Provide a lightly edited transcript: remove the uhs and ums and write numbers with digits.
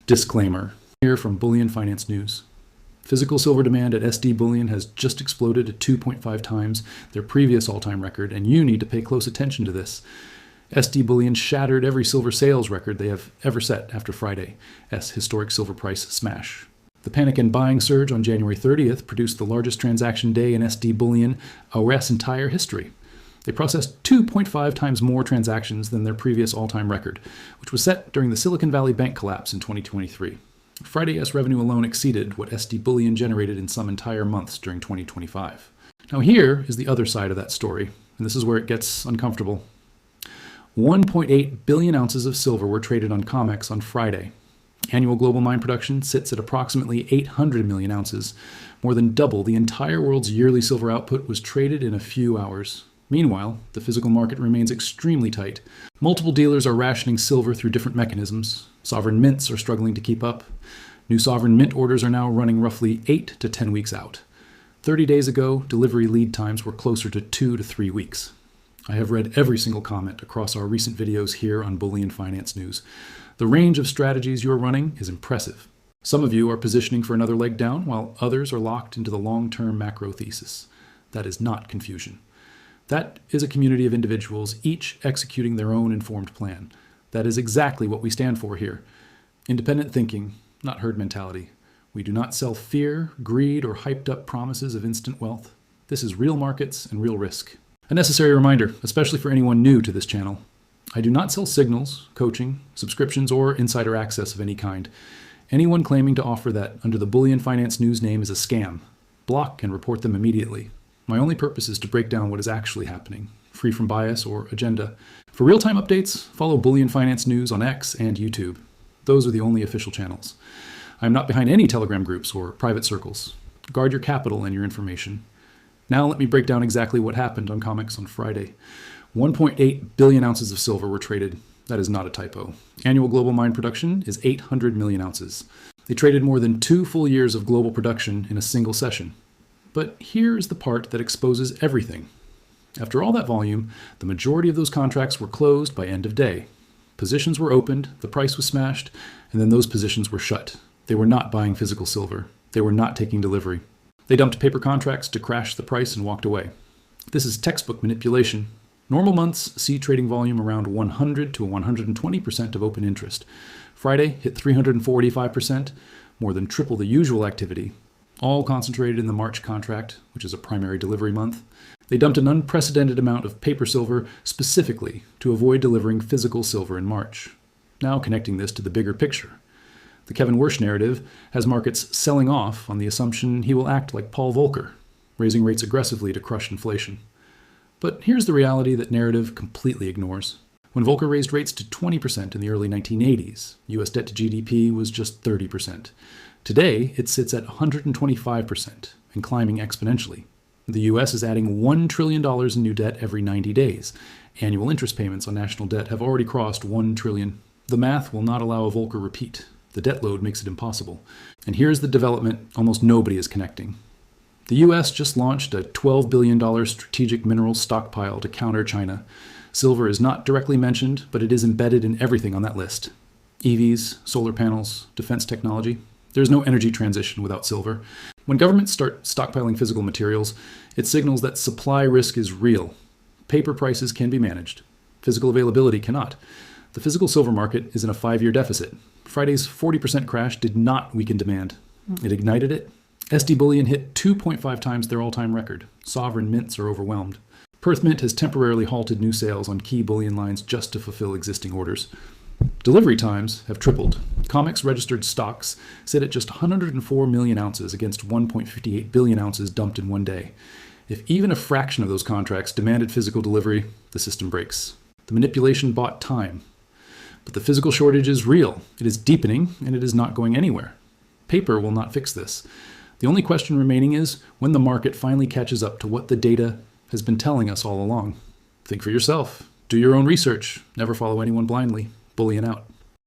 Disclaimer here from Bullion Finance News. Physical silver demand at SD Bullion has just exploded at 2.5 times their previous all-time record, and you need to pay close attention to this. SD Bullion shattered every silver sales record they have ever set after Friday's historic silver price smash. The panic and buying surge on January 30th produced the largest transaction day in SD Bullion OS entire history. They processed 2.5 times more transactions than their previous all-time record, which was set during the Silicon Valley Bank collapse in 2023. Friday's revenue alone exceeded what SD Bullion generated in some entire months during 2025. Now here is the other side of that story, and this is where it gets uncomfortable. 1.8 billion ounces of silver were traded on COMEX on Friday. Annual global mine production sits at approximately 800 million ounces. More than double the entire world's yearly silver output was traded in a few hours. Meanwhile, the physical market remains extremely tight. Multiple dealers are rationing silver through different mechanisms. Sovereign mints are struggling to keep up. New sovereign mint orders are now running roughly 8 to 10 weeks out. 30 days ago, delivery lead times were closer to 2 to 3 weeks. I have read every single comment across our recent videos here on Bullion Finance News. The range of strategies you are running is impressive. Some of you are positioning for another leg down, while others are locked into the long-term macro thesis. That is not confusion. That is a community of individuals, each executing their own informed plan. That is exactly what we stand for here. Independent thinking, not herd mentality. We do not sell fear, greed, or hyped-up promises of instant wealth. This is real markets and real risk. A necessary reminder, especially for anyone new to this channel. I do not sell signals, coaching, subscriptions, or insider access of any kind. Anyone claiming to offer that under the Bullion Finance News name is a scam. Block and report them immediately. My only purpose is to break down what is actually happening, free from bias or agenda. For real-time updates, follow Bullion Finance News on X and YouTube. Those are the only official channels. I am not behind any Telegram groups or private circles. Guard your capital and your information. Now let me break down exactly what happened on COMEX on Friday. 1.8 billion ounces of silver were traded. That is not a typo. Annual global mine production is 800 million ounces. They traded more than 2 full years of global production in a single session. But here is the part that exposes everything. After all that volume, the majority of those contracts were closed by end of day. Positions were opened, the price was smashed, and then those positions were shut. They were not buying physical silver. They were not taking delivery. They dumped paper contracts to crash the price and walked away. This is textbook manipulation. Normal months see trading volume around 100 to 120% of open interest. Friday hit 345%, more than triple the usual activity. All concentrated in the March contract, which is a primary delivery month. They dumped an unprecedented amount of paper silver specifically to avoid delivering physical silver in March. Now connecting this to the bigger picture. The Kevin Worsh narrative has markets selling off on the assumption he will act like Paul Volcker, raising rates aggressively to crush inflation. But here's the reality that narrative completely ignores. When Volcker raised rates to 20% in the early 1980s, US debt to GDP was just 30%. Today, it sits at 125% and climbing exponentially. The US is adding $1 trillion in new debt every 90 days. Annual interest payments on national debt have already crossed $1 trillion. The math will not allow a Volcker repeat. The debt load makes it impossible. And here's the development almost nobody is connecting. The US just launched a $12 billion strategic minerals stockpile to counter China. Silver is not directly mentioned, but it is embedded in everything on that list. EVs, solar panels, defense technology. There's no energy transition without silver. When governments start stockpiling physical materials, it signals that supply risk is real. Paper prices can be managed. Physical availability cannot. The physical silver market is in a 5-year deficit. Friday's 40% crash did not weaken demand. It ignited it. SD Bullion hit 2.5 times their all-time record. Sovereign mints are overwhelmed. Perth Mint has temporarily halted new sales on key bullion lines just to fulfill existing orders. Delivery times have tripled. COMEX registered stocks sit at just 104 million ounces against 1.58 billion ounces dumped in one day. If even a fraction of those contracts demanded physical delivery, the system breaks. The manipulation bought time. But the physical shortage is real. It is deepening, and it is not going anywhere. Paper will not fix this. The only question remaining is when the market finally catches up to what the data has been telling us all along. Think for yourself. Do your own research. Never follow anyone blindly. Bullion out.